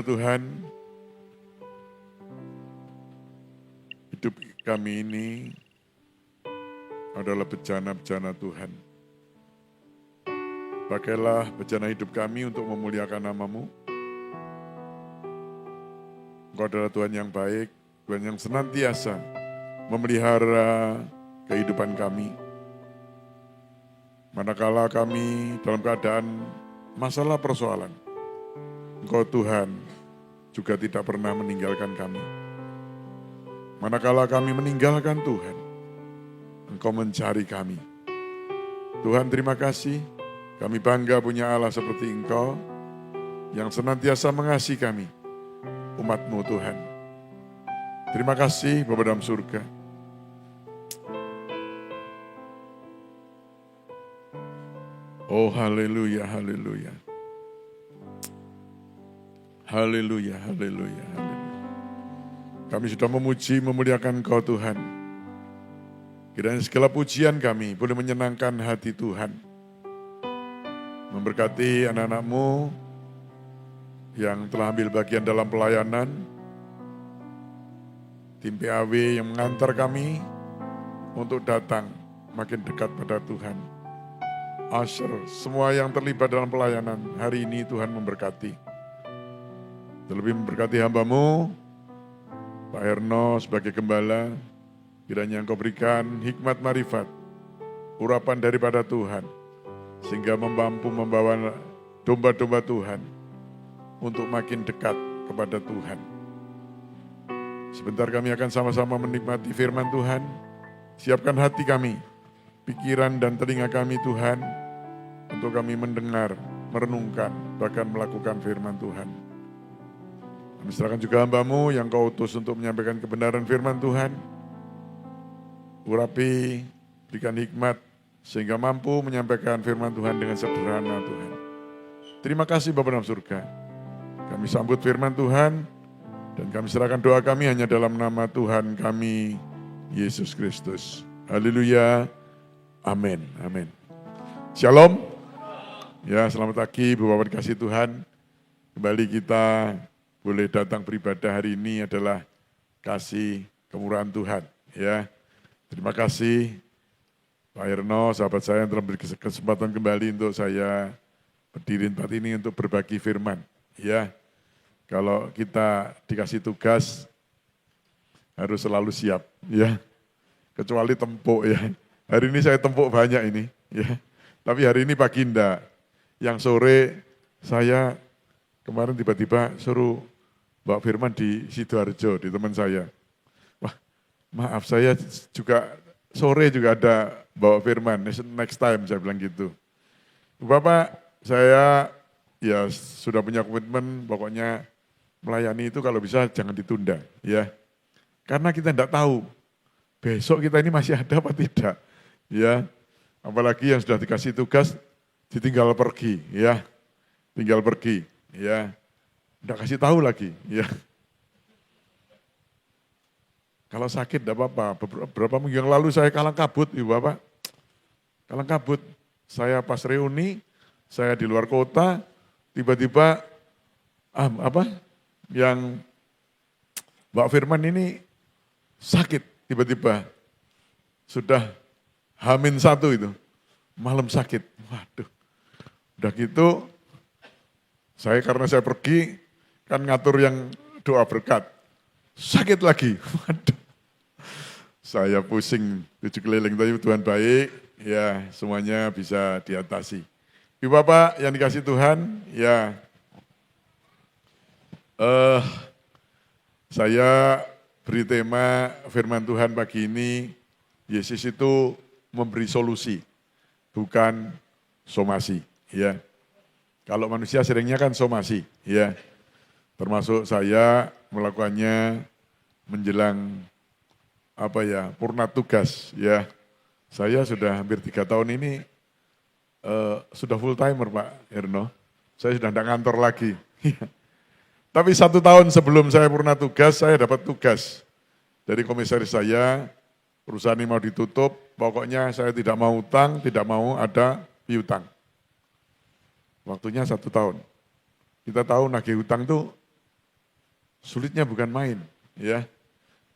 Tuhan, hidup kami ini adalah bejana-bejana Tuhan. Pakailah bejana hidup kami untuk memuliakan nama-Mu. Engkau adalah Tuhan yang baik, Tuhan yang senantiasa memelihara kehidupan kami. Manakala kami dalam keadaan masalah persoalan, Engkau Tuhan juga tidak pernah meninggalkan kami. Manakala kami meninggalkan Tuhan, Engkau mencari kami. Tuhan, terima kasih. Kami bangga punya Allah seperti Engkau yang senantiasa mengasihi kami, umat-Mu Tuhan. Terima kasih Bapa dalam surga. Oh haleluya, haleluya. Haleluya, haleluya, haleluya. Kami sudah memuji, memuliakan Engkau Tuhan. Kiranya segala pujian kami boleh menyenangkan hati Tuhan. Memberkati anak-anak-Mu yang telah ambil bagian dalam pelayanan. Tim PAW yang mengantar kami untuk datang makin dekat pada Tuhan. Usher, semua yang terlibat dalam pelayanan hari ini Tuhan memberkati. Terlebih memberkati hamba-Mu, Pak Herno sebagai gembala, kiranya Engkau berikan hikmat marifat, urapan daripada Tuhan, sehingga mampu membawa domba-domba Tuhan untuk makin dekat kepada Tuhan. Sebentar kami akan sama-sama menikmati firman Tuhan. Siapkan hati kami, pikiran dan telinga kami Tuhan, untuk kami mendengar, merenungkan, bahkan melakukan firman Tuhan. Kami serahkan juga hamba-Mu yang Kau utus untuk menyampaikan kebenaran firman Tuhan. Urapi, berikan hikmat, sehingga mampu menyampaikan firman Tuhan dengan sederhana Tuhan. Terima kasih Bapa dalam surga. Kami sambut firman Tuhan, dan kami serahkan doa kami hanya dalam nama Tuhan kami, Yesus Kristus. Haleluya. Amin. Amin. Shalom. Ya, selamat pagi Bapak dikasih Tuhan. Kembali kita boleh datang beribadah hari ini adalah kasih kemurahan Tuhan. Ya, terima kasih Pak Herno, sahabat saya yang telah beri kesempatan kembali untuk saya berdiri tempat ini untuk berbagi firman. Ya, kalau kita dikasih tugas harus selalu siap. Ya, kecuali tempuk ya. Hari ini saya tempuk banyak ini. Ya, tapi hari ini pagi enggak. Yang sore saya kemarin tiba-tiba suruh bawa firman di Sidoarjo, di teman saya. Wah, maaf saya juga sore juga ada bawa firman, next time saya bilang gitu. Bapak, saya ya sudah punya komitmen, pokoknya melayani itu kalau bisa jangan ditunda. Ya, karena kita tidak tahu besok kita ini masih ada apa tidak. Ya, apalagi yang sudah dikasih tugas, ditinggal pergi. Ya, tinggal pergi. Ya, tidak kasih tahu lagi, ya. Kalau sakit tidak apa-apa. Beberapa minggu yang lalu saya kalang kabut, Ibu Bapak. Kalang kabut. Saya pas reuni, saya di luar kota, tiba-tiba yang Mbak Firman ini sakit tiba-tiba. Sudah H-1 itu, malam sakit. Waduh, udah gitu, karena saya pergi, kan ngatur yang doa berkat. Sakit lagi. Waduh. Saya pusing 7 keliling, tapi Tuhan baik, ya semuanya bisa diatasi. Ibu Bapak yang dikasih Tuhan, ya saya beri tema firman Tuhan pagi ini, Yesus itu memberi solusi, bukan somasi. Ya, kalau manusia seringnya kan somasi, ya. Termasuk saya melakukannya menjelang purna tugas, ya. Saya sudah hampir 3 tahun ini sudah full timer Pak Herno. Saya sudah tidak kantor lagi. Tapi 1 tahun sebelum saya purna tugas, saya dapat tugas dari komisaris saya, perusahaan ini mau ditutup, pokoknya saya tidak mau utang, tidak mau ada piutang. Waktunya 1 tahun. Kita tahu nagih hutang itu sulitnya bukan main, ya.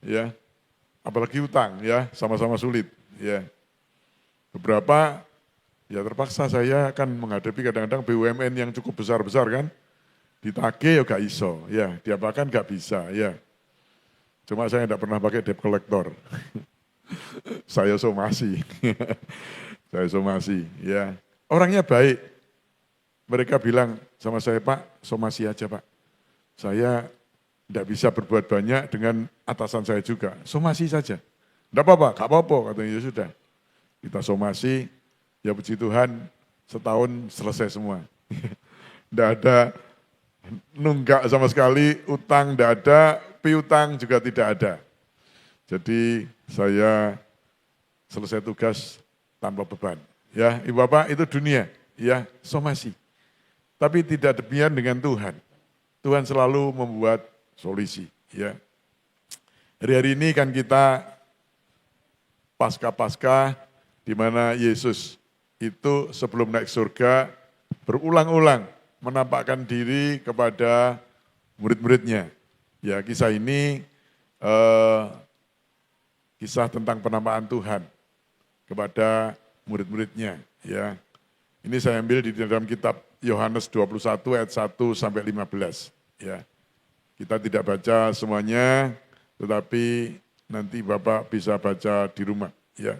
Ya. Apalagi utang, ya, sama-sama sulit, ya. Beberapa ya terpaksa saya akan menghadapi kadang-kadang BUMN yang cukup besar-besar kan. Ditagih ya gak iso, ya, diapakan gak bisa, ya. Cuma saya tidak pernah pakai debt collector. Saya somasi. Saya somasi, ya. Orangnya baik. Mereka bilang sama saya, Pak, somasi aja, Pak. Saya tidak bisa berbuat banyak dengan atasan saya juga. Somasi saja. Tidak apa-apa, gak apa-apa, katanya ya sudah. Kita somasi, ya puji Tuhan, setahun selesai semua. Tidak ada nunggak sama sekali, utang tidak ada, piutang juga tidak ada. Jadi saya selesai tugas tanpa beban. Ya, Ibu Bapak, itu dunia, ya, somasi. Tapi tidak demikian dengan Tuhan. Tuhan selalu membuat solusi, ya. Hari-hari ini kan kita pasca-pasca di mana Yesus itu sebelum naik surga berulang-ulang menampakkan diri kepada murid-muridnya. Ya, kisah ini kisah tentang penampakan Tuhan kepada murid-muridnya, ya. Ini saya ambil di dalam kitab Yohanes 21 ayat 1 sampai 15, ya. Kita tidak baca semuanya, tetapi nanti Bapak bisa baca di rumah, ya.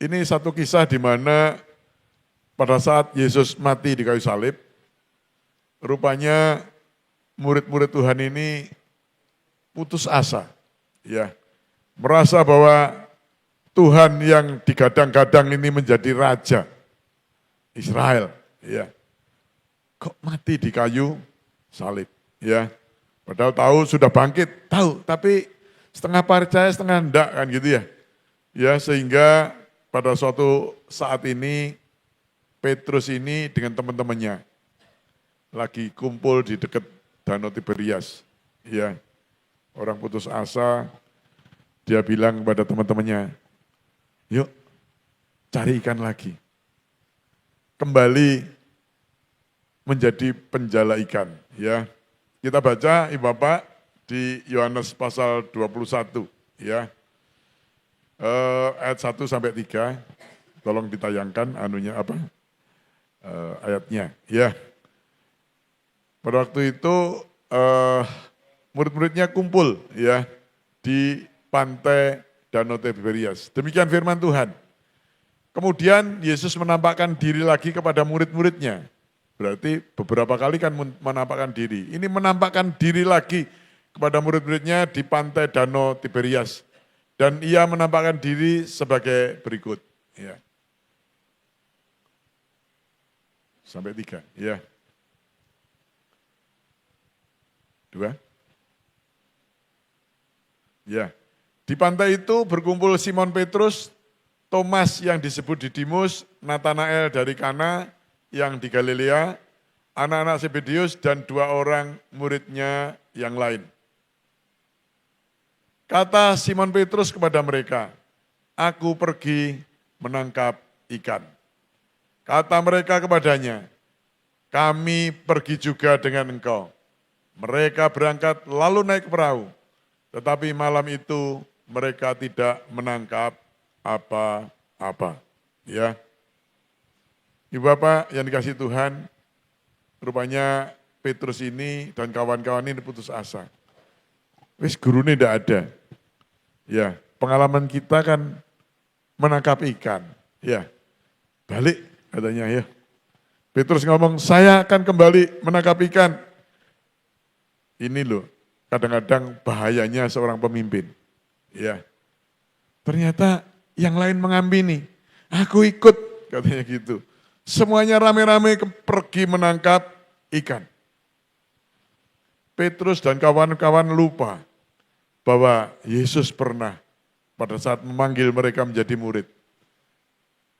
Ini satu kisah di mana pada saat Yesus mati di kayu salib, rupanya murid-murid Tuhan ini putus asa, ya. Merasa bahwa Tuhan yang digadang-gadang ini menjadi raja Israel, ya. Kok mati di kayu salib, ya. Padahal tahu sudah bangkit, tahu, tapi setengah percaya, setengah enggak kan gitu ya. Ya, sehingga pada suatu saat ini Petrus ini dengan teman-temannya lagi kumpul di dekat Danau Tiberias, ya. Orang putus asa, dia bilang kepada teman-temannya, yuk cari ikan lagi. Kembali menjadi penjala ikan, ya. Kita baca Ibu Bapak di Yohanes pasal 21, ya. Ayat 1 sampai 3. Tolong ditayangkan ayatnya, ya. Pada waktu itu murid-muridnya kumpul, ya, di pantai Danau Tiberias. Demikian firman Tuhan. Kemudian Yesus menampakkan diri lagi kepada murid-muridnya. Berarti beberapa kali kan menampakkan diri. Ini menampakkan diri lagi kepada murid-muridnya di pantai Danau Tiberias. Dan ia menampakkan diri sebagai berikut. Ya. Sampai 3, ya. 2. Ya. Di pantai itu berkumpul Simon Petrus, Thomas yang disebut Didimus, Natanael dari Kana yang di Galilea, anak-anak Zebedeus dan 2 orang muridnya yang lain. Kata Simon Petrus kepada mereka, aku pergi menangkap ikan. Kata mereka kepadanya, kami pergi juga dengan engkau. Mereka berangkat lalu naik perahu, tetapi malam itu mereka tidak menangkap apa-apa. Ya, Ibu Bapak yang dikasihi Tuhan, rupanya Petrus ini dan kawan-kawan ini putus asa. Wis gurune tidak ada. Ya, pengalaman kita kan menangkap ikan. Ya, balik katanya ya. Petrus ngomong, saya akan kembali menangkap ikan. Ini loh, kadang-kadang bahayanya seorang pemimpin. Ya, ternyata yang lain mengampini. Aku ikut, katanya gitu. Semuanya rame-rame pergi menangkap ikan. Petrus dan kawan-kawan lupa bahwa Yesus pernah pada saat memanggil mereka menjadi murid,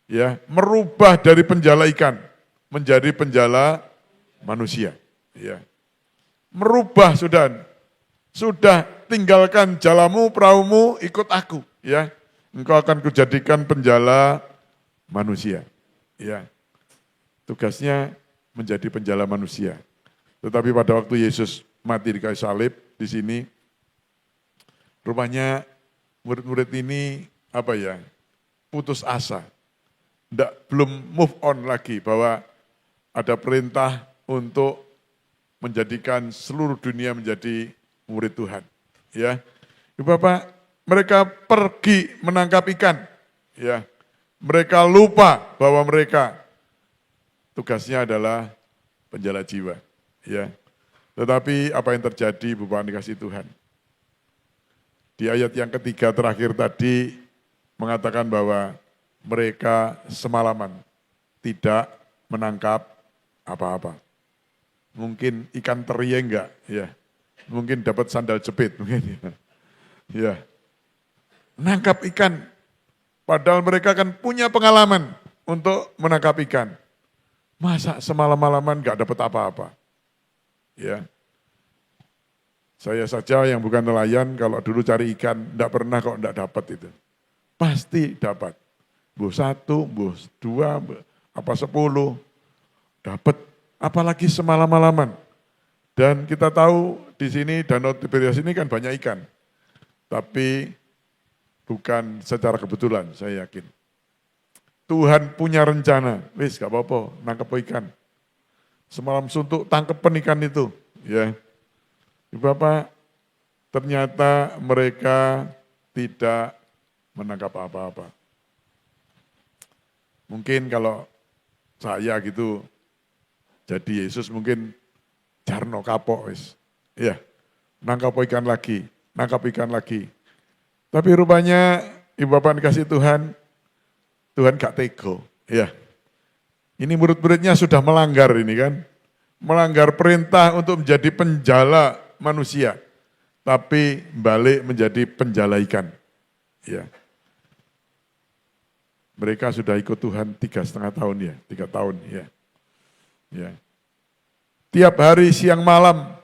ya, merubah dari penjala ikan menjadi penjala manusia, ya. Merubah sudah tinggalkan jalamu, perahumu, ikut aku, ya. Engkau akan kujadikan penjala manusia, ya. Tugasnya menjadi penjala manusia. Tetapi pada waktu Yesus mati di kayu salib di sini, rupanya murid-murid ini putus asa. Belum move on lagi bahwa ada perintah untuk menjadikan seluruh dunia menjadi murid Tuhan. Ya, Ibu Bapak, mereka pergi menangkap ikan. Ya, mereka lupa bahwa mereka tugasnya adalah penjala jiwa. Ya, tetapi apa yang terjadi, Ibu Bapak dikasih Tuhan? Di ayat yang ketiga terakhir tadi mengatakan bahwa mereka semalaman tidak menangkap apa-apa. Mungkin ikan teri enggak, ya. Mungkin dapat sandal jepit, mungkin ya. Ya. Nangkap ikan, padahal mereka kan punya pengalaman untuk menangkap ikan. Masa semalam-malaman enggak dapat apa-apa? Ya. Saya saja yang bukan nelayan, kalau dulu cari ikan, enggak pernah kok enggak dapat itu. Pasti dapat. Buh 1, buh 2, apa 10, dapat. Apalagi semalam-malaman. Dan kita tahu di sini Danau Tiberias ini kan banyak ikan. Tapi bukan secara kebetulan, saya yakin. Tuhan punya rencana. Wis gak apa-apa, nangkep ikan. Semalam suntuk tangkepan ikan itu. Ya, Bapak, ternyata mereka tidak menangkap apa-apa. Mungkin kalau saya gitu, jadi Yesus mungkin jarno kapok wis. Ya, nangkap ikan lagi. Tapi rupanya Ibu Bapak dikasih Tuhan gak tego. Ya. Ini murid-muridnya sudah melanggar ini kan. Melanggar perintah untuk menjadi penjala manusia. Tapi balik menjadi penjala ikan. Ya. Mereka sudah ikut Tuhan 3,5 tahun ya, 3 tahun ya. Ya. Tiap hari siang malam,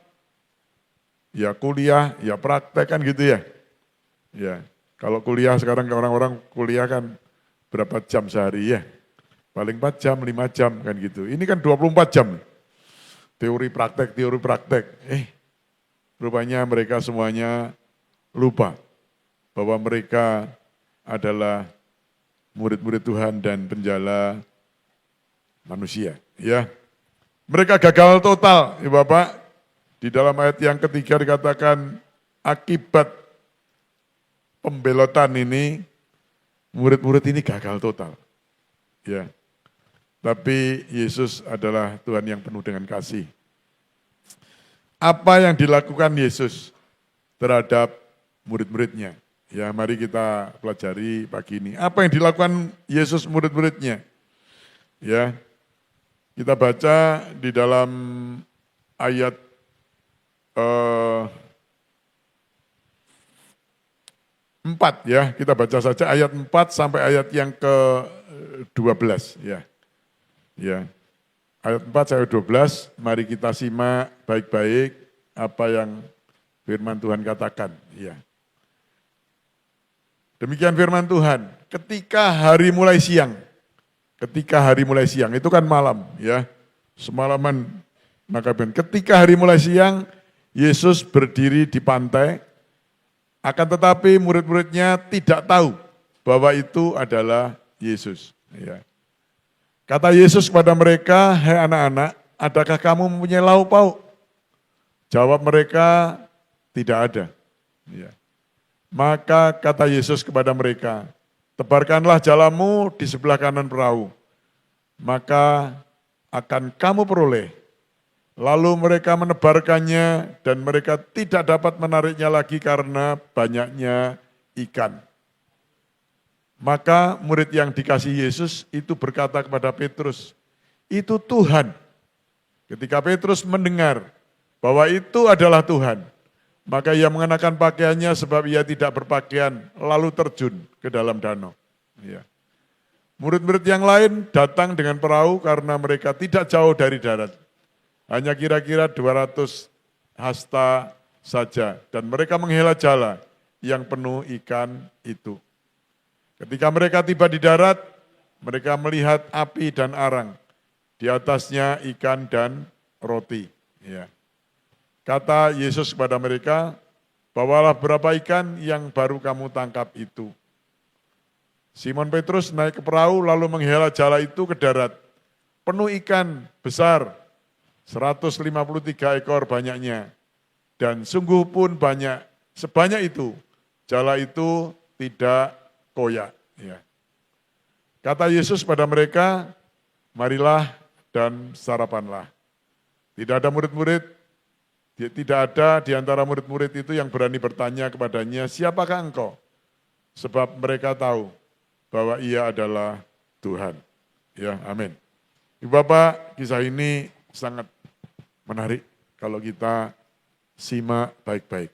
ya kuliah, ya praktek kan gitu ya. Ya, kalau kuliah sekarang orang-orang kuliah kan berapa jam sehari ya? Paling 4 jam, 5 jam kan gitu. Ini kan 24 jam. Teori praktek. Rupanya mereka semuanya lupa bahwa mereka adalah murid-murid Tuhan dan penjala manusia. Ya. Mereka gagal total, ya Bapak. Di dalam ayat yang ketiga dikatakan akibat pembelotan ini, murid-murid ini gagal total. Ya. Tapi Yesus adalah Tuhan yang penuh dengan kasih. Apa yang dilakukan Yesus terhadap murid-muridnya? Ya, mari kita pelajari pagi ini. Apa yang dilakukan Yesus murid-muridnya? Ya. Kita baca di dalam ayat 4 ya, kita baca saja ayat 4 sampai ayat yang ke-12 ya. Ya. Ayat 4 sampai 12, mari kita simak baik-baik apa yang firman Tuhan katakan, ya. Demikian firman Tuhan, ketika hari mulai siang itu kan malam ya, semalaman maka ketika hari mulai siang, Yesus berdiri di pantai, akan tetapi murid-muridnya tidak tahu bahwa itu adalah Yesus. Ya. Kata Yesus kepada mereka, "Hai anak-anak, adakah kamu mempunyai lauk pauk?" Jawab mereka, "Tidak ada." Ya. Maka kata Yesus kepada mereka, "Tebarkanlah jalamu di sebelah kanan perahu, maka akan kamu peroleh." Lalu mereka menebarkannya dan mereka tidak dapat menariknya lagi karena banyaknya ikan. Maka murid yang dikasih Yesus itu berkata kepada Petrus, "Itu Tuhan." Ketika Petrus mendengar bahwa itu adalah Tuhan, maka ia mengenakan pakaiannya sebab ia tidak berpakaian, lalu terjun ke dalam danau. Ya. Murid-murid yang lain datang dengan perahu karena mereka tidak jauh dari darat. Hanya kira-kira 200 hasta saja. Dan mereka menghela jala yang penuh ikan itu. Ketika mereka tiba di darat, mereka melihat api dan arang. Di atasnya ikan dan roti. Ya. Kata Yesus kepada mereka, bawalah berapa ikan yang baru kamu tangkap itu. Simon Petrus naik ke perahu lalu menghela jala itu ke darat. Penuh ikan besar, 153 ekor banyaknya. Dan sungguh pun banyak, sebanyak itu, jala itu tidak koyak. Ya. Kata Yesus pada mereka, marilah dan sarapanlah. Tidak ada di antara murid-murid itu yang berani bertanya kepadanya, siapakah engkau? Sebab mereka tahu bahwa ia adalah Tuhan. Ya, amin. Ibu Bapak, kisah ini sangat menarik kalau kita simak baik-baik.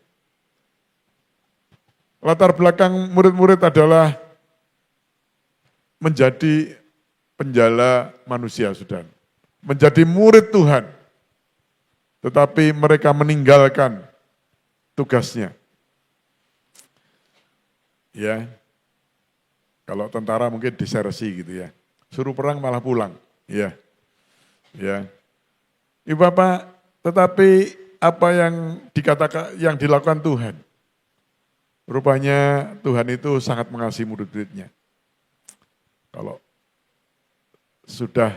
Latar belakang murid-murid adalah menjadi penjala manusia, saudara. Menjadi murid Tuhan. Tetapi mereka meninggalkan tugasnya. Ya. Kalau tentara mungkin disersi gitu ya. Suruh perang malah pulang. Ya. Ya. Ibu Bapak, tetapi apa yang dikatakan, yang dilakukan Tuhan? Rupanya Tuhan itu sangat mengasihi murid-muridnya. Kalau sudah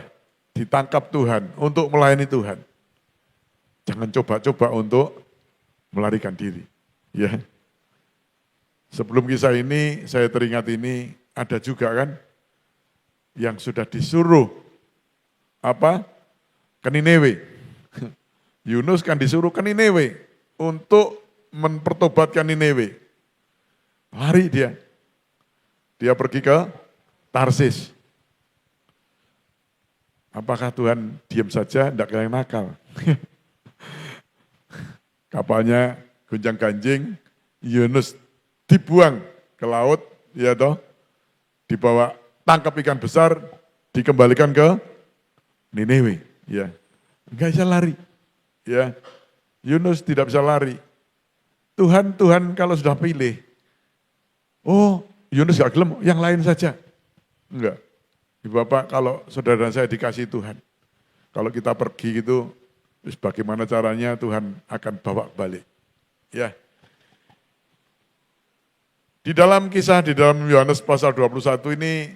ditangkap Tuhan untuk melayani Tuhan, jangan coba-coba untuk melarikan diri. Ya. Sebelum kisah ini, saya teringat ini ada juga kan yang sudah disuruh ke Niniwe. Yunus kan disuruh ke Niniwe untuk mempertobatkan Niniwe. Lari dia. Dia pergi ke Tarsis. Apakah Tuhan diam saja, tidak kayak nakal? Kapalnya gonjang-ganjing, Yunus dibuang ke laut, ya toh, dibawa tangkap ikan besar, dikembalikan ke Niniwe, ya, enggak bisa lari, ya, Yunus tidak bisa lari. Tuhan kalau sudah pilih, oh Yunus gak gelem, yang lain saja, enggak. Ibu Bapak, kalau saudara dan saya dikasih Tuhan, kalau kita pergi gitu, bagaimana caranya Tuhan akan bawa balik. Ya. Di dalam Yohanes pasal 21 ini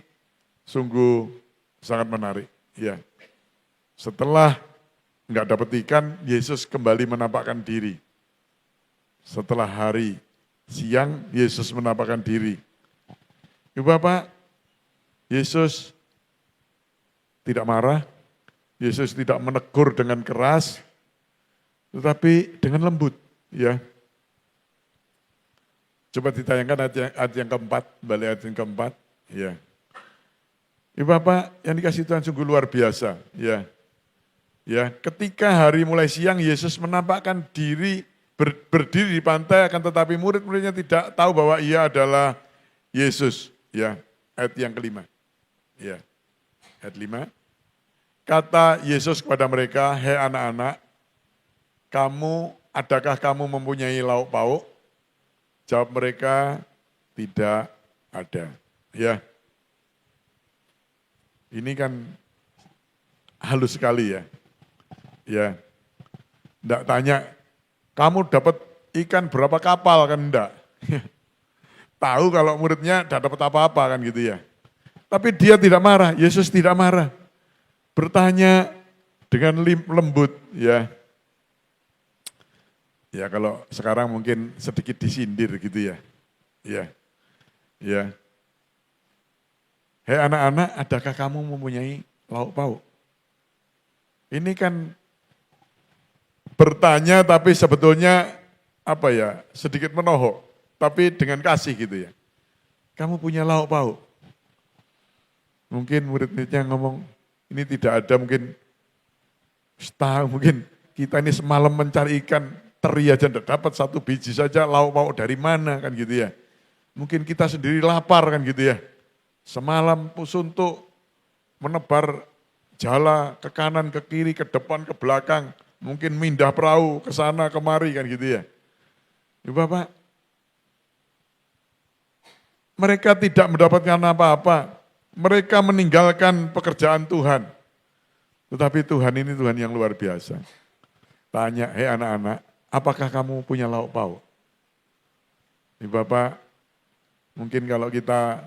sungguh sangat menarik. Ya. Setelah enggak dapat ikan, Yesus kembali menampakkan diri. Setelah hari siang, Yesus menampakkan diri. Ibu Bapak, Yesus tidak marah, Yesus tidak menegur dengan keras, tetapi dengan lembut. Ya. Coba ditayangkan ayat yang keempat, balik ayat yang keempat. Ya. Ibu Bapak, yang dikasih Tuhan sungguh luar biasa. Ya. Ya, ketika hari mulai siang, Yesus menampakkan diri, berdiri di pantai, akan tetapi murid-muridnya tidak tahu bahwa ia adalah Yesus. Ya, ayat yang kelima. Ya. Ayat 5, kata Yesus kepada mereka, hei anak-anak, adakah kamu mempunyai lauk pauk? Jawab mereka, tidak ada. Ya, ini kan halus sekali ya. Ya, enggak tanya, kamu dapat ikan berapa kapal kan enggak. Tahu kalau muridnya enggak dapat apa-apa kan gitu ya. Tapi dia tidak marah, Yesus tidak marah. Bertanya dengan lembut, ya. Ya kalau sekarang mungkin sedikit disindir gitu ya. Ya. Ya. Hei anak-anak, adakah kamu mempunyai lauk pauk? Ini kan bertanya tapi sebetulnya sedikit menohok, tapi dengan kasih gitu ya. Kamu punya lauk pauk? Mungkin murid-muridnya ngomong, ini tidak ada, mungkin kita ini semalam mencari ikan, teri aja tidak dapat satu biji saja, lauk pauk dari mana kan gitu ya. Mungkin kita sendiri lapar kan gitu ya. Semalam suntuk menebar jala ke kanan, ke kiri, ke depan, ke belakang. Mungkin mindah perahu ke sana kemari kan gitu ya. Ibu Bapak, mereka tidak mendapatkan apa-apa. Mereka meninggalkan pekerjaan Tuhan. Tetapi Tuhan ini Tuhan yang luar biasa. tanya, hei anak-anak, apakah kamu punya lauk pauk? Ini Bapak, mungkin kalau kita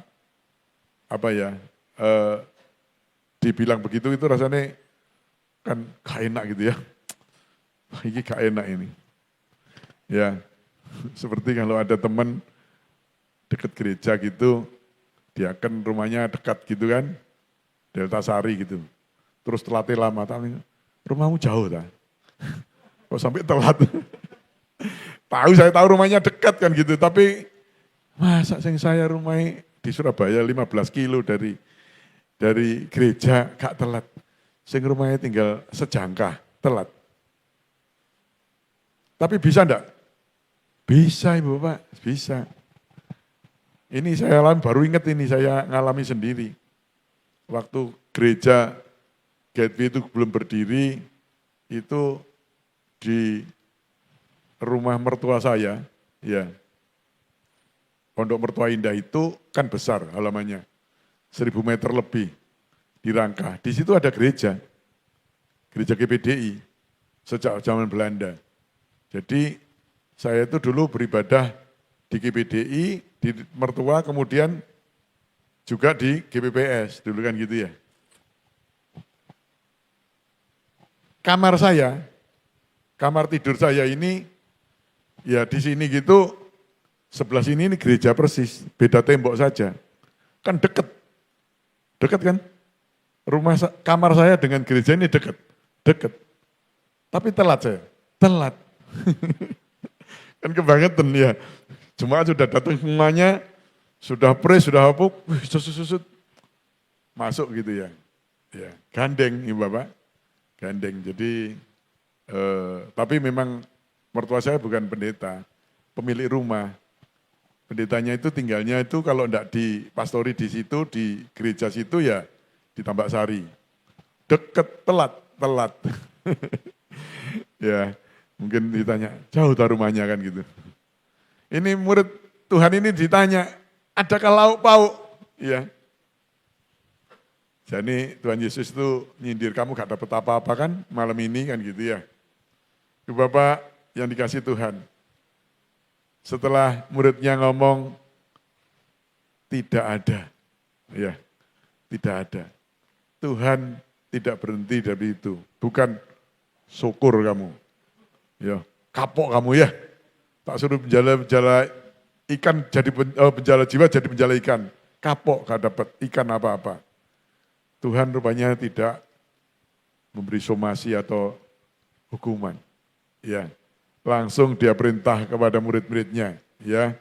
dibilang begitu itu rasanya kan gak enak gitu ya. Ini gak enak ini. Ya, seperti kalau ada teman dekat gereja gitu, dia kan rumahnya dekat gitu kan, Delta Sari gitu. Terus telatnya lama, rumahmu jauh tak? Kok sampai telat? Saya tahu rumahnya dekat kan gitu, tapi masa saya rumahnya di Surabaya 15 kilo dari gereja gak telat. Sing rumahnya tinggal sejangkah, telat. Tapi bisa enggak? Bisa Ibu Bapak, bisa. Ini saya alami, baru ingat ini, saya ngalami sendiri. Waktu gereja Gateway itu belum berdiri, itu di rumah mertua saya, ya. Pondok Mertua Indah itu kan besar halamannya, 1000 meter lebih di Rangka. Di situ ada gereja GPDI sejak zaman Belanda. Jadi saya itu dulu beribadah di GPDI, di Mertua, kemudian juga di GPPS, dulu kan gitu ya. Kamar tidur saya ini, ya di sini gitu, sebelah sini ini gereja persis, beda tembok saja. Kan deket kan? Kamar saya dengan gereja ini deket. Tapi telat saya, telat. Kan kebangetan ya. Cuma sudah datang semuanya, sudah praise, sudah apa, susut, masuk gitu ya. Ya, gandeng Ibu Bapak, gandeng. Jadi, tapi memang mertua saya bukan pendeta, pemilik rumah. Pendetanya itu tinggalnya itu kalau enggak di pastori di situ, di gereja situ ya di Tambak Sari. Deket, telat. Ya, mungkin ditanya, jauh tak rumahnya kan gitu. Ini murid Tuhan ini ditanya, adakah lauk pauk? Ya. Jadi Tuhan Yesus itu nyindir, kamu gak dapat apa-apa kan malam ini kan gitu ya. Ibu Bapak yang dikasih Tuhan. Setelah muridnya ngomong, tidak ada. Ya, tidak ada. Tuhan tidak berhenti dari itu. Bukan syukur kamu. Ya, kapok kamu ya. Tak suruh penjala ikan jadi penjala jiwa jadi penjala ikan. Kapok gak dapat ikan apa-apa. Tuhan rupanya tidak memberi somasi atau hukuman. Ya. Langsung dia perintah kepada murid-muridnya, ya.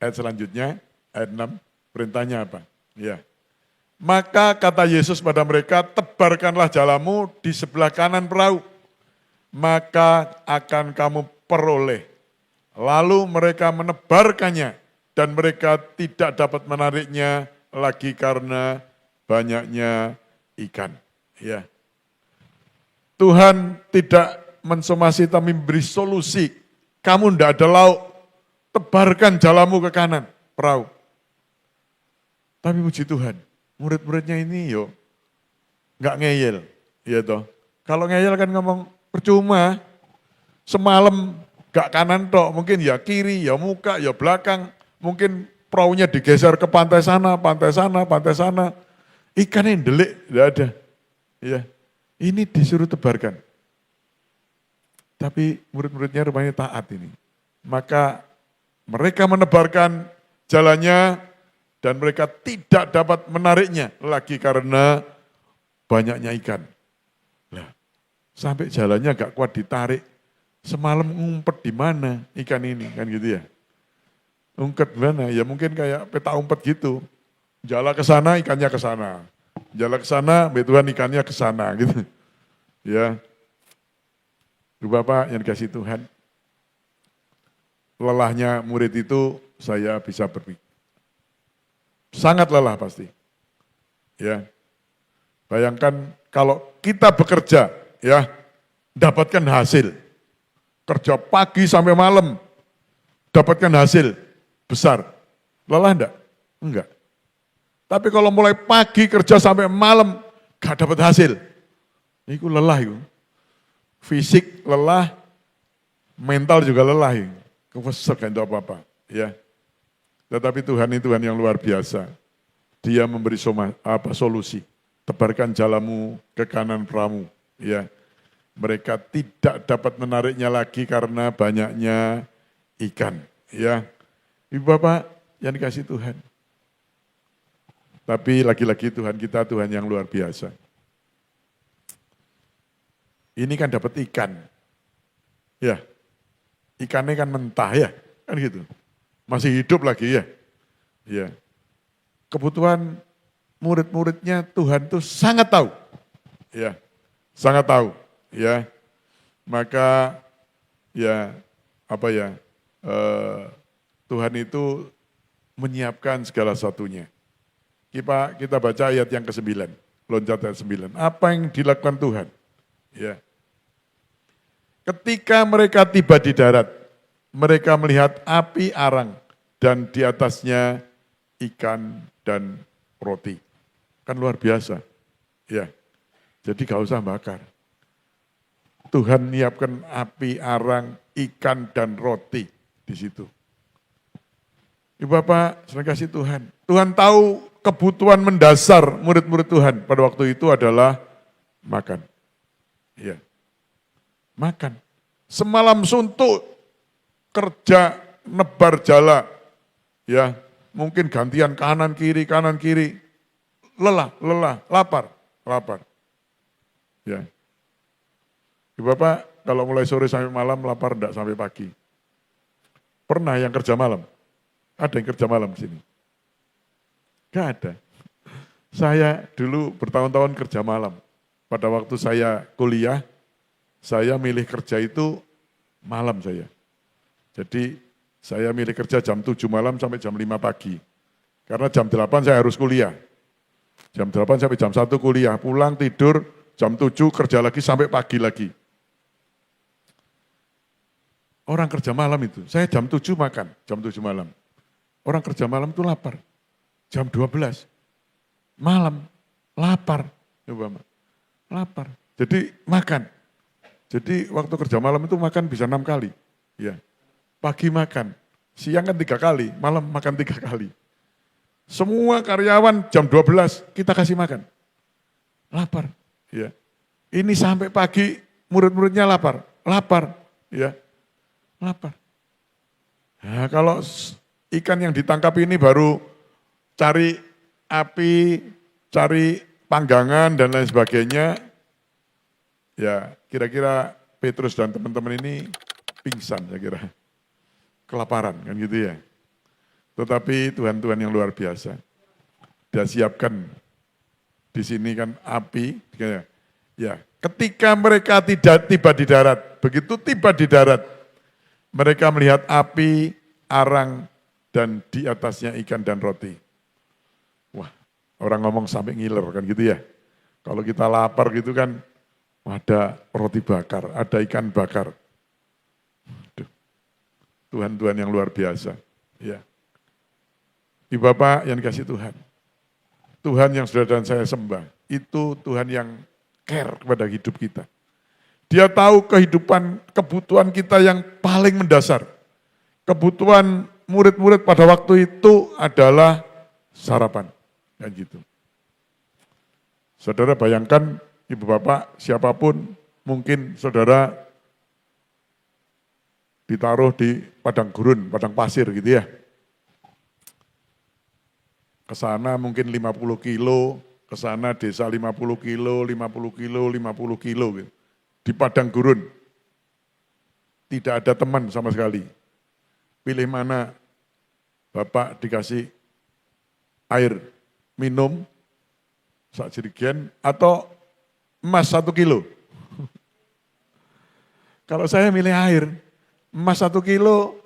Ayat selanjutnya, ayat 6, perintahnya apa? Ya. Maka kata Yesus pada mereka, tebarkanlah jalamu di sebelah kanan perahu, maka akan kamu peroleh. Lalu mereka menebarkannya dan mereka tidak dapat menariknya lagi karena banyaknya ikan. Ya. Tuhan tidak mensomasi tapi memberi solusi. Kamu tidak ada lauk, tebarkan jalamu ke kanan perahu. Tapi puji Tuhan, murid-muridnya ini nggak ngeyel, ya toh. Kalau ngeyel kan ngomong percuma, semalam gak kanan tok, mungkin ya kiri, ya muka, ya belakang, mungkin perahunya digeser ke pantai sana, pantai sana, pantai sana. Ikannya delik, tidak ada. Ya, ini disuruh tebarkan. Tapi murid-muridnya rupanya taat ini. Maka mereka menebarkan jalannya dan mereka tidak dapat menariknya lagi karena banyaknya ikan. Nah, sampai jalannya gak kuat ditarik. Semalam ngumpet di mana ikan ini kan gitu ya. Ngumpet di mana? Ya mungkin kayak peta umpet gitu. Jala ke sana ikannya ke sana. Jala ke sana, Tuhan ikannya ke sana gitu. Ya. Bapak yang dikasih Tuhan. Lelahnya murid itu saya bisa berpikir. Sangat lelah pasti. Ya. Bayangkan kalau kita bekerja ya, dapatkan hasil. Kerja pagi sampai malam, dapatkan hasil besar. Lelah enggak? Enggak. Tapi kalau mulai pagi kerja sampai malam, gak dapat hasil. Itu lelah itu. fisik lelah, mental juga lelah. Kesel kan itu apa-apa. Ya. Tetapi Tuhan ini Tuhan yang luar biasa. Dia memberi solusi. Tebarkan jalamu ke kanan peramu. Ya. Mereka tidak dapat menariknya lagi karena banyaknya ikan. Ya. Ibu Bapak yang dikasih Tuhan. Tapi lagi-lagi Tuhan kita Tuhan yang luar biasa. Ini kan dapat ikan. Ya. Ikannya kan mentah ya. Kan gitu. Masih hidup lagi ya. Ya. Kebutuhan murid-muridnya Tuhan tuh sangat tahu. Ya. Sangat tahu. Ya. Maka ya Tuhan itu menyiapkan segala satunya. Kita baca ayat yang ke-9, loncat ayat 9. Apa yang dilakukan Tuhan? Ya. Ketika mereka tiba di darat, mereka melihat api arang dan di atasnya ikan dan roti. Kan luar biasa. Ya. Jadi gak usah bakar. Tuhan menyiapkan api arang, ikan dan roti di situ. Ibu Bapak, sering kasih Tuhan. Tuhan tahu kebutuhan mendasar murid-murid Tuhan pada waktu itu adalah makan. Ya. Makan. Semalam suntuk, kerja, nebar jala. Ya, mungkin gantian kanan kiri. Lelah, lapar. Ya. Ibu Bapak, kalau mulai sore sampai malam lapar enggak sampai pagi. Pernah yang kerja malam? Ada yang kerja malam di sini? Enggak ada. Saya dulu bertahun-tahun kerja malam. Pada waktu saya kuliah, saya milih kerja itu malam saya. Jadi saya milih kerja jam 7 malam sampai jam 5 pagi. Karena jam 8 saya harus kuliah. Jam 8 sampai jam 1 kuliah, pulang tidur, jam 7 kerja lagi sampai pagi lagi. Orang kerja malam itu, saya jam 7 makan, jam 7 malam. Orang kerja malam itu lapar. Jam 12 malam lapar. Lapar. Jadi makan. Jadi waktu kerja malam itu makan bisa 6 kali. Ya. Pagi makan, siang kan 3 kali, malam makan 3 kali. Semua karyawan jam 12 kita kasih makan. Lapar. Ya. Ini sampai pagi murid-muridnya lapar. Ya. Lapar. Nah, kalau ikan yang ditangkap ini baru cari api, cari panggangan dan lain sebagainya. Ya, kira-kira Petrus dan teman-teman ini pingsan saya kira. Kelaparan kan gitu ya. Tetapi Tuhan yang luar biasa. Dia siapkan di sini kan api. Ya, ketika mereka tidak tiba di darat, begitu tiba di darat, mereka melihat api, arang, dan di atasnya ikan dan roti. Wah, orang ngomong sampai ngiler kan gitu ya. Kalau kita lapar gitu kan, ada roti bakar, ada ikan bakar. Tuhan yang luar biasa. Ya. Ibu Bapak yang dikasih Tuhan. Tuhan yang saudara dan saya sembah, itu Tuhan yang care kepada hidup kita. Dia tahu kebutuhan kita yang paling mendasar. Kebutuhan murid-murid pada waktu itu adalah sarapan. Kan gitu. Saudara bayangkan, Ibu Bapak, siapapun, mungkin saudara ditaruh di padang gurun, padang pasir gitu ya. Ke sana mungkin 50 kilo, ke sana desa 50 kilo, 50 kilo, 50 kilo gitu. Di padang gurun. Tidak ada teman sama sekali. Pilih mana Bapak dikasih air minum, sak jerigen, atau emas 1 kilo. Kalau saya milih air, emas 1 kilo,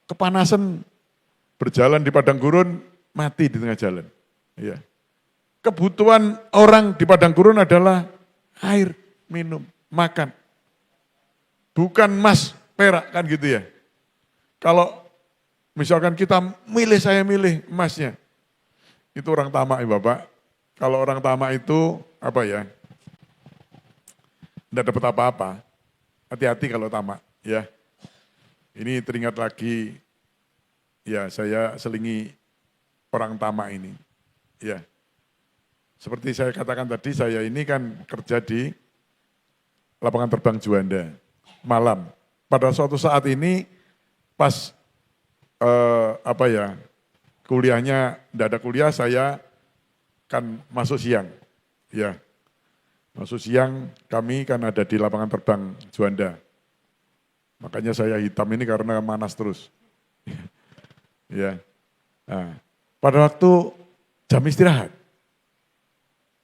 kepanasan, berjalan di padang gurun, mati di tengah jalan. Ya. Kebutuhan orang di padang gurun adalah air, minum, makan. Bukan emas, perak kan gitu ya. Kalau misalkan kita saya milih emasnya. Itu orang tamak ya Bapak. Kalau orang tamak itu apa ya? Tidak dapat apa-apa. hati-hati kalau tamak ya. Ini teringat lagi ya saya selingi orang tamak ini. Ya. Seperti saya katakan tadi, saya ini kan kerja di lapangan terbang Juanda malam. Pada suatu saat ini pas kuliahnya tidak ada kuliah, saya kan masuk siang. Ya. Masuk siang kami kan ada di lapangan terbang Juanda. Makanya saya hitam ini karena panas terus. Ya. Nah, pada waktu jam istirahat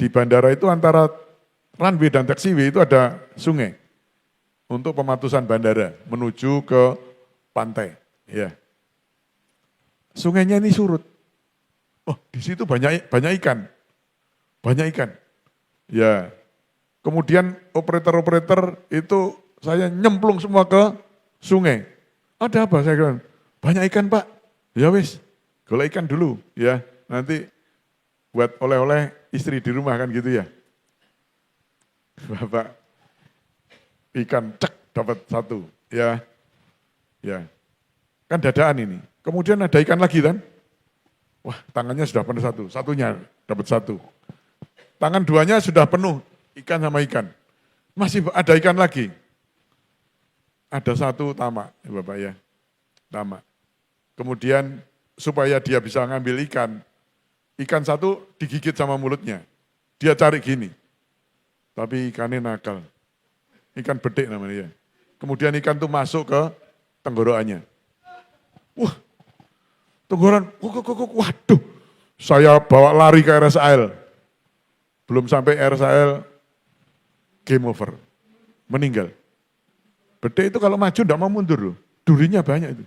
di bandara itu antara runway dan taxiway itu ada sungai untuk pematusan bandara menuju ke pantai. Ya. Sungainya ini surut. Oh, di situ banyak ikan. Banyak ikan. Ya. Kemudian operator-operator itu saya nyemplung semua ke sungai. Ada apa? Saya bilang, banyak ikan Pak. Ya wis, golek ikan dulu ya. Nanti buat oleh-oleh istri di rumah kan gitu ya. Bapak ikan cek dapat satu ya. Ya. Kan dadaan ini. Kemudian ada ikan lagi kan. Wah, tangannya sudah penuh satu, satunya dapat satu. Tangan duanya sudah penuh ikan sama ikan. Masih ada ikan lagi. Ada satu tamak, ya Bapak ya. Tamak. Kemudian supaya dia bisa ngambil ikan satu digigit sama mulutnya. Dia cari gini. Tapi ikannya nakal. Ikan bedek namanya. Kemudian ikan itu masuk ke tenggorokannya. Wah, tenggorokan, waduh. Saya bawa lari ke RSAL. Belum sampai RSAL, game over. Meninggal. Bedek itu kalau maju enggak mau mundur loh. Durinya banyak itu.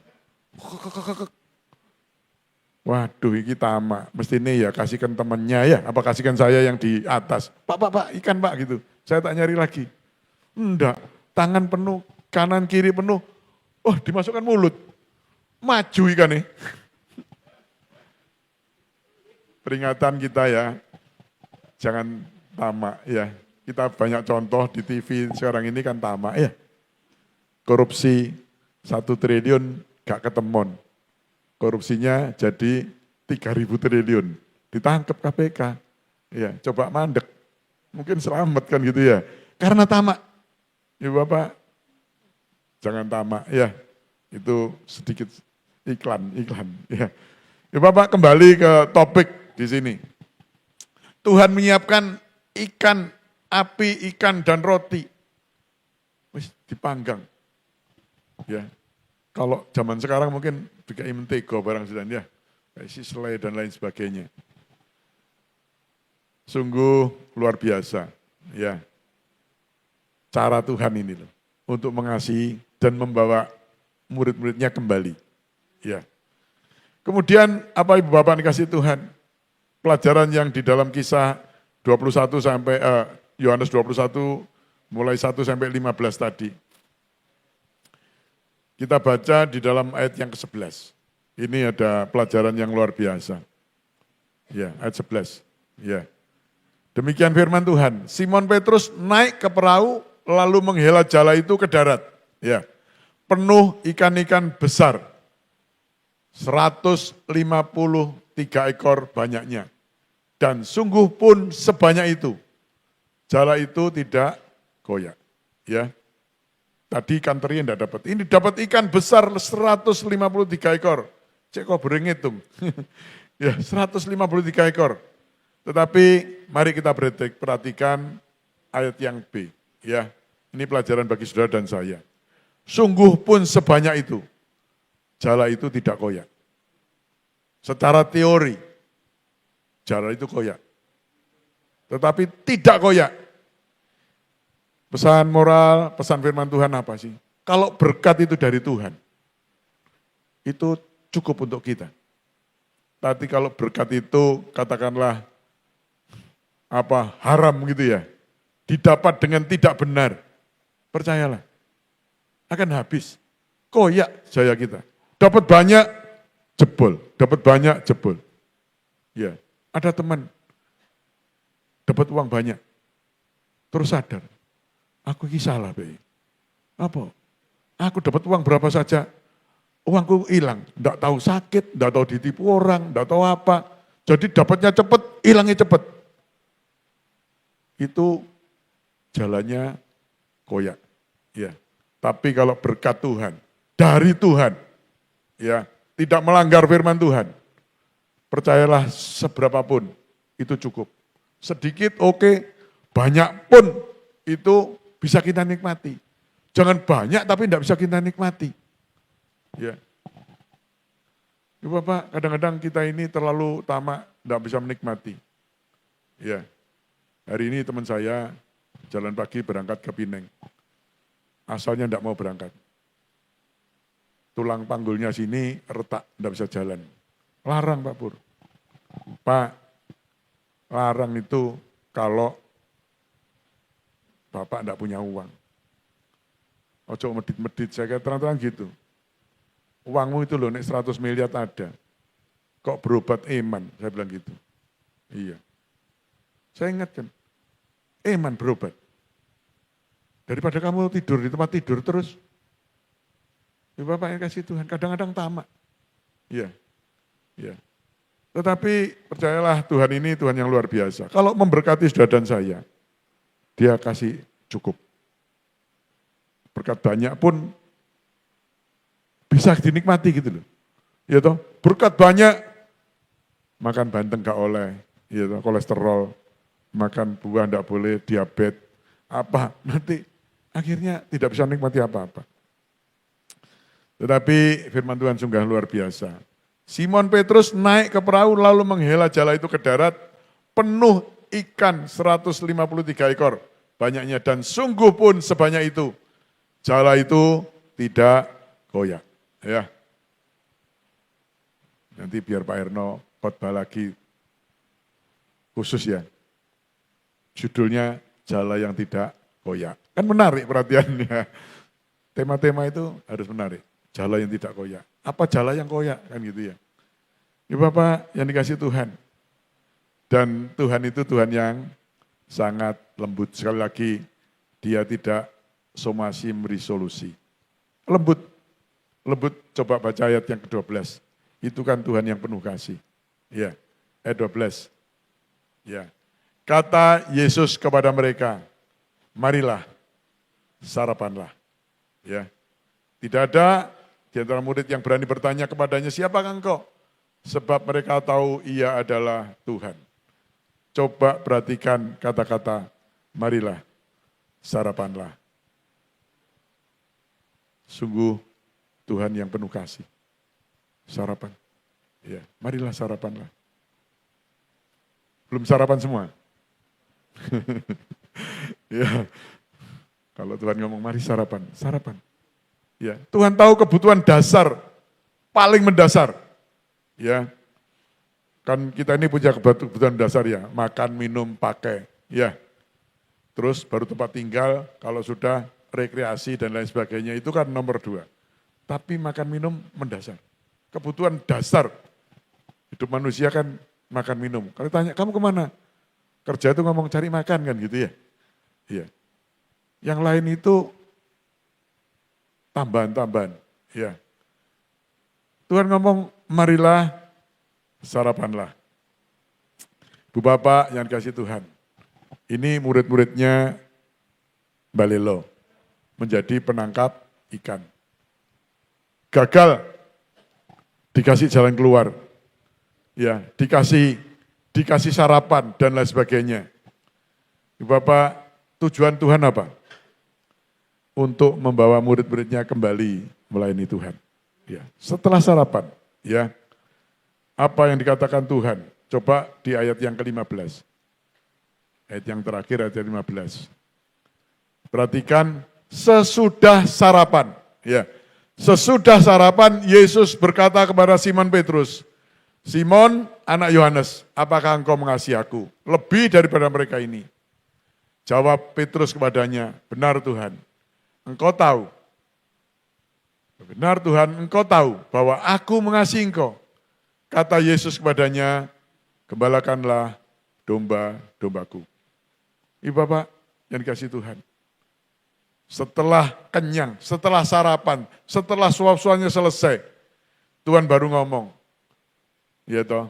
Waduh, ini tamak. Mestinya ya kasihkan temannya ya. Apa kasihkan saya yang di atas. Pak, ikan Pak gitu. Saya tak nyari lagi. Enggak, tangan penuh, kanan kiri penuh. Oh, dimasukkan mulut. Maju ikan nih. Peringatan kita ya. Jangan tamak ya. Kita banyak contoh di TV sekarang ini kan tamak ya. Korupsi 1 triliun gak ketemon. Korupsinya jadi 3.000 triliun. Ditangkap KPK. Ya, coba mandek. Mungkin selamat kan gitu ya. Karena tamak. Ya Bapak, jangan tamak ya. Itu sedikit iklan ya. Ya Bapak kembali ke topik di sini. Tuhan menyiapkan ikan, api, ikan dan roti. Wis dipanggang. Ya, kalau zaman sekarang mungkin juga mentega barang sedang ya, kayak selai dan lain sebagainya. Sungguh luar biasa, ya. Cara Tuhan ini loh, untuk mengasihi dan membawa murid-muridnya kembali. Ya. Kemudian apa Ibu Bapak dikasih Tuhan? Pelajaran yang di dalam kisah 21 sampai Yohanes 21 mulai 1 sampai 15 tadi. Kita baca di dalam ayat yang ke-11. Ini ada pelajaran yang luar biasa. Ya, ayat 11. Ya. Demikian firman Tuhan. Simon Petrus naik ke perahu lalu menghela jala itu ke darat. Ya. Penuh ikan-ikan besar. 153 ekor banyaknya. Dan sungguh pun sebanyak itu. Jala itu tidak goyak. Ya. Tadi ikan teri tidak dapat. Ini dapat ikan besar 153 ekor. Cek kok berengitung. Ya, 153 ekor. Tetapi mari kita perhatikan ayat yang B. Ya, ini pelajaran bagi saudara dan saya. Sungguh pun sebanyak itu. Jala itu tidak koyak. Secara teori, jala itu koyak. Tetapi tidak koyak. Pesan moral, pesan firman Tuhan apa sih? Kalau berkat itu dari Tuhan, itu cukup untuk kita. Tapi kalau berkat itu katakanlah haram gitu ya, didapat dengan tidak benar, percayalah, akan habis. Koyak jaya kita. Dapat banyak, jebol. Dapat banyak, jebol. Ya, ada teman, dapat uang banyak, terus sadar. Aku ini salah, Be. Apa? Aku dapat uang berapa saja, uangku hilang. Tidak tahu sakit, tidak tahu ditipu orang, tidak tahu apa. Jadi dapatnya cepat, hilangnya cepat. Itu jalannya koyak. Ya. Tapi kalau berkat Tuhan, dari Tuhan, ya, tidak melanggar firman Tuhan, percayalah seberapapun itu cukup. Sedikit oke, banyak pun itu bisa kita nikmati. Jangan banyak tapi tidak bisa kita nikmati. Ya. Ya Bapak, kadang-kadang kita ini terlalu tamak, tidak bisa menikmati. Ya. Hari ini teman saya jalan pagi berangkat ke Pineng. Asalnya tidak mau berangkat. Tulang panggulnya sini retak, tidak bisa jalan. Larang Pak Pur. Pak, larang itu kalau Bapak tidak punya uang. Ojo medit-medit, saya kata terang-terang gitu. Uangmu itu loh, nek 100 miliar ada. Kok berobat eman, saya bilang gitu. Iya. Saya ingatkan, eman berobat. Daripada kamu tidur di tempat tidur terus, ya Bapak yang kasih Tuhan, kadang-kadang tamak. Iya, iya. Tetapi percayalah Tuhan ini Tuhan yang luar biasa. Kalau memberkati saudara dan saya, Dia kasih cukup. Berkat banyak pun bisa dinikmati gitu loh. Ya toh, berkat banyak, makan banteng gak oleh, ya toh, kolesterol, makan buah enggak boleh, diabetes, apa, nanti akhirnya tidak bisa nikmati apa-apa. Tetapi firman Tuhan sungguh luar biasa. Simon Petrus naik ke perahu lalu menghela jala itu ke darat, penuh ikan 153 ekor banyaknya, dan sungguh pun sebanyak itu. Jala itu tidak goyah. Ya. Nanti biar Pak Erno khotbah lagi khusus ya. Judulnya jala yang tidak goyah. Kan menarik perhatiannya. Tema-tema itu harus menarik. Jala yang tidak koyak. Apa jala yang koyak? Kan gitu ya. Ya Bapak yang dikasih Tuhan. Dan Tuhan itu Tuhan yang sangat lembut. Sekali lagi, Dia tidak somasi memberi solusi. Lembut. Lembut, coba baca ayat yang ke-12. Itu kan Tuhan yang penuh kasih. Ya, ayat 12. Ya. Kata Yesus kepada mereka, marilah, sarapanlah. Ya. Tidak ada di antara murid yang berani bertanya kepadanya, siapakah engkau? Sebab mereka tahu Ia adalah Tuhan. Coba perhatikan kata-kata, marilah, sarapanlah. Sungguh Tuhan yang penuh kasih. Sarapan. Ya, marilah sarapanlah. Belum sarapan semua? Ya. Kalau Tuhan ngomong mari sarapan, sarapan. Ya, Tuhan tahu kebutuhan dasar, paling mendasar. Ya. Kan kita ini punya kebutuhan dasar ya, makan, minum, pakai. Ya. Terus baru tempat tinggal, kalau sudah rekreasi dan lain sebagainya itu kan nomor 2. Tapi makan, minum mendasar. Kebutuhan dasar. Hidup manusia kan makan, minum. Kalau tanya, kamu kemana? Kerja itu ngomong cari makan kan gitu ya. Iya. Yang lain itu tambahan-tambahan. Ya. Tuhan ngomong, marilah sarapanlah. Bu Bapak yang kasih Tuhan. Ini murid-muridnya Balelo. Menjadi penangkap ikan. Gagal. Dikasih jalan keluar. Ya, dikasih sarapan dan lain sebagainya. Bu Bapak, tujuan Tuhan apa? Untuk membawa murid-muridnya kembali melayani Tuhan. Ya, setelah sarapan, ya. Apa yang dikatakan Tuhan? Coba di ayat yang ke-15. Ayat yang terakhir, ayat yang 15. Perhatikan, sesudah sarapan. Ya, sesudah sarapan, Yesus berkata kepada Simon Petrus, Simon, anak Yohanes, apakah engkau mengasihi aku? Lebih daripada mereka ini. Jawab Petrus kepadanya, benar Tuhan. Engkau tahu. Benar Tuhan, engkau tahu bahwa aku mengasihi engkau. Kata Yesus kepadanya, gembalakanlah domba-dombaku. Ibu Bapak yang dikasihi Tuhan. setelah kenyang, setelah sarapan, setelah suap-suapnya selesai, Tuhan baru ngomong, ya toh,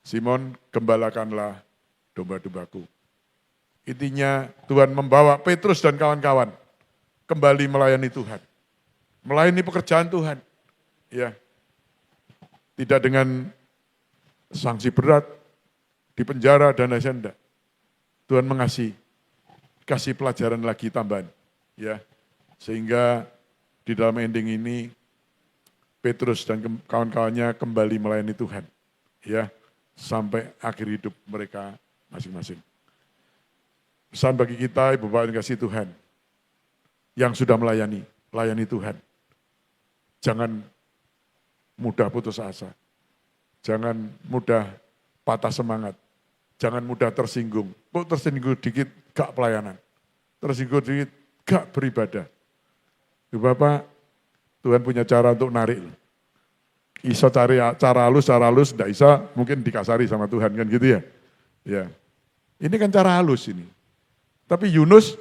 Simon, gembalakanlah domba-dombaku. Intinya Tuhan membawa Petrus dan kawan-kawan kembali melayani Tuhan. Melayani pekerjaan Tuhan. Ya. Tidak dengan sanksi berat, di penjara dan lain-lain. Tuhan kasih pelajaran lagi tambahan. Ya. Sehingga di dalam ending ini Petrus dan kawan-kawannya kembali melayani Tuhan. Ya. Sampai akhir hidup mereka masing-masing. Pesan bagi kita, Ibu Bapak yang kasih Tuhan, yang sudah layani Tuhan. Jangan mudah putus asa. Jangan mudah patah semangat. Jangan mudah tersinggung. Kok tersinggung dikit, gak pelayanan. Tersinggung dikit, gak beribadah. Ibu Bapak, Tuhan punya cara untuk narik. Iso cari cara halus, enggak bisa, mungkin dikasari sama Tuhan, kan gitu ya. Ya. Ini kan cara halus ini. Tapi Yunus,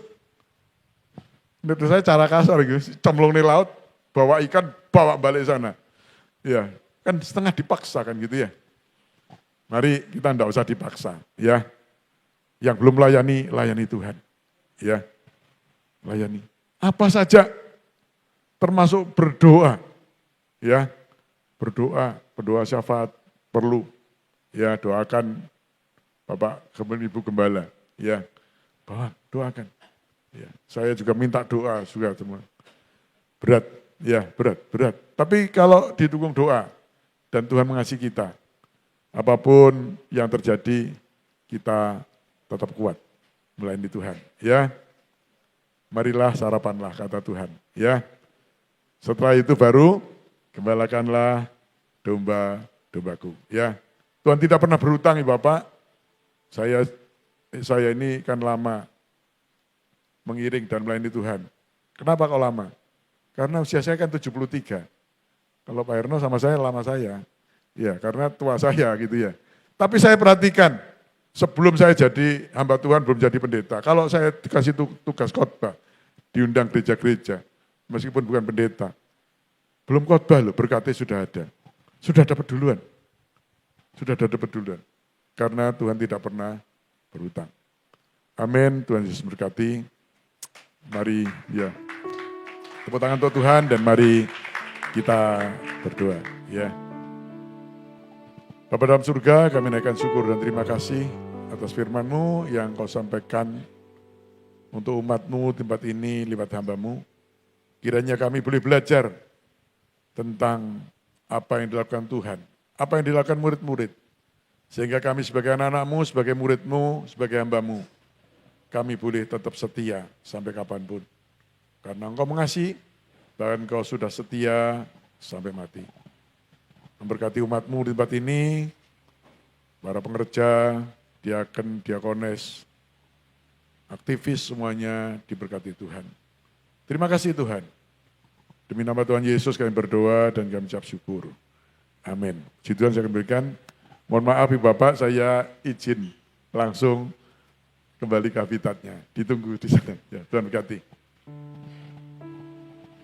menurut saya cara kasar gitu, cemplung di laut, bawa ikan, bawa balik sana. Ya, kan setengah dipaksa kan gitu ya. Mari kita enggak usah dipaksa, ya. Yang belum layani Tuhan. Ya, layani. Apa saja, termasuk berdoa. Ya, berdoa syafaat perlu. Ya, doakan Bapak Ibu Gembala. Ya, bahwa doakan. Ya, saya juga minta doa juga teman. Berat. Tapi kalau didukung doa dan Tuhan mengasihi kita, apapun yang terjadi kita tetap kuat melayani Tuhan. Ya, marilah sarapanlah kata Tuhan. Ya, setelah itu baru gembalakanlah domba-dombaku. Ya, Tuhan tidak pernah berhutang, Ibu Bapak. Saya ini kan lama mengiring dan melayani Tuhan. Kenapa kok lama? Karena usia saya kan 73. Kalau Pak Herno sama saya lama saya. Ya, karena tua saya gitu ya. Tapi saya perhatikan, sebelum saya jadi hamba Tuhan, belum jadi pendeta. Kalau saya dikasih tugas khotbah, diundang gereja-gereja, meskipun bukan pendeta. Belum khotbah loh, berkatnya sudah ada. Sudah dapat duluan. Karena Tuhan tidak pernah berhutang. Amin, Tuhan Yesus berkati. Mari ya, tepuk tangan untuk Tuhan dan mari kita berdoa. Ya, Bapa dalam surga, kami naikkan syukur dan terima kasih atas firman-Mu yang Kau sampaikan untuk umat-Mu tempat ini lewat hamba-Mu. Kiranya kami boleh belajar tentang apa yang dilakukan Tuhan, apa yang dilakukan murid-murid. Sehingga kami sebagai anak-anak-Mu, sebagai murid-Mu, sebagai hamba-Mu, kami boleh tetap setia sampai kapanpun. Karena Engkau mengasihi, bahkan Engkau sudah setia sampai mati. Memberkati umat-Mu di tempat ini, para pengerja, diaken, diakones, aktivis semuanya diberkati Tuhan. Terima kasih Tuhan. Demi nama Tuhan Yesus kami berdoa dan kami ucap syukur. Amin. Puji Tuhan saya akan berikan. Mohon maaf Ibu Bapak, saya izin langsung kembali ke habitatnya. Ditunggu di sana. Ya, Tuhan berkati.